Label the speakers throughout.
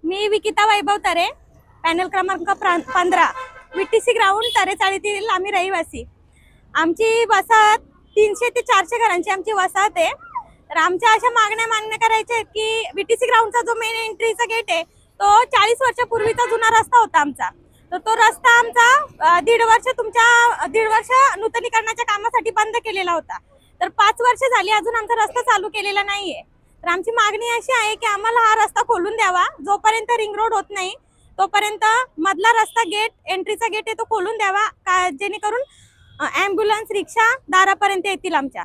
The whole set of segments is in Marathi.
Speaker 1: मी विकिता वैभव तरे, पॅनल क्रमांक 15, VTC ग्राउंड तरेचाळीतील आम्ही रहिवासी. आमची वसाहत 300 ते 400 घरांची आमची वसाहत आहे. तर आमच्या अशा मागण्या मान्य करायच्या आहेत की VTC ग्राउंडचा जो मेन एंट्रीचा गेट आहे तो 40 वर्षापूर्वीचा जुना रस्ता होता आमचा. तर तो रस्ता आमचा दीड वर्ष नूतनीकरणाच्या कामासाठी बंद केलेला होता. तर 5 वर्ष झाली अजून आमचा रस्ता चालू केलेला नाहीये. तर आमची मागणी अशी आहे की आम्हाला हा रस्ता खोलून द्यावा. जोपर्यंत रिंग रोड होत नाही तोपर्यंत मधला रस्ता एंट्रीचा गेट आहे तो खोलून द्यावा, जेणेकरून ॲम्ब्युलन्स रिक्षा दारापर्यंत येतील. आमच्या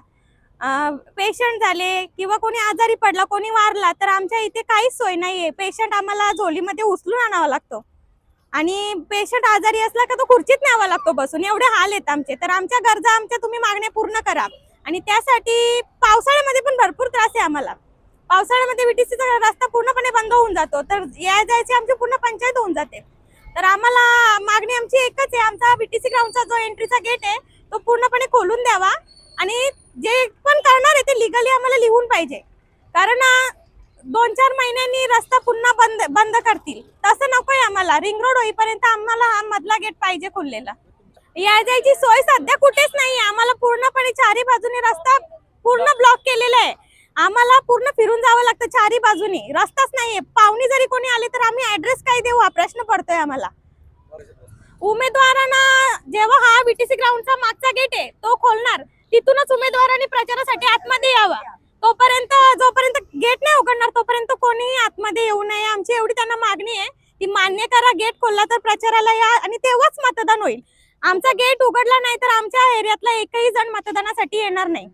Speaker 1: पेशंट झाले किंवा कोणी आजारी पडला, कोणी वारला तर आमच्या इथे काहीच सोय नाहीये. पेशंट आम्हाला झोलीमध्ये उचलून आणावा लागतो आणि पेशंट आजारी असला का तो खुर्चीत न्यावा लागतो बसून. एवढे हाल आहेत आमचे. तर आमच्या गरजा तुम्ही मागण्या पूर्ण करा. आणि त्यासाठी पावसाळ्यामध्ये पण भरपूर त्रास आहे आम्हाला. पावसाळ्यामध्ये VTCचा रस्ता पूर्णपणे बंद होऊन जातो, तर या जायची आमची पूर्ण पंचायत होऊन जाते. तर आम्हाला मागणी आमची एकच आहे, आमचा VTC ग्राउंडचा जो एंट्रीचा गेट आहे तो पूर्णपणे खोलून द्यावा. आणि जे पण करणार आहे ते लिगली आम्हाला लिहून पाहिजे, कारण 2-4 महिन्यांनी रस्ता पुन्हा बंद करतील. तसं नकोय आम्हाला. रिंग रोड होईपर्यंत आम्हाला हा मधला गेट पाहिजे खोललेला. या जायची सोय सध्या कुठेच नाही. आम्हाला पूर्णपणे चारी बाजूने रस्ता पूर्ण ब्लॉक केलेला आहे. आम्हाला पूर्ण फिरून जावं लागतं चारी बाजूने. रस्ताच नाहीये. पाहुणे जरी कोणी आले तर आम्ही ऍड्रेस काय देऊ हा प्रश्न पडतोय आम्हाला. उमेदवारांना जेव्हा हा VTC ग्राउंडचा मागचा गेट आहे तो खोलणार, तिथूनच उमेदवारांनी प्रचारासाठी आतमध्ये यावं. जोपर्यंत गेट नाही उघडणार तोपर्यंत कोणीही आतमध्ये येऊ नये. आमची एवढी त्यांना मागणी आहे ती मान्य करा. गेट खोलला तर प्रचाराला या आणि तेव्हाच मतदान होईल. आमचा गेट उघडला नाही तर आमच्या एरियातला एकही जण मतदानासाठी येणार नाही.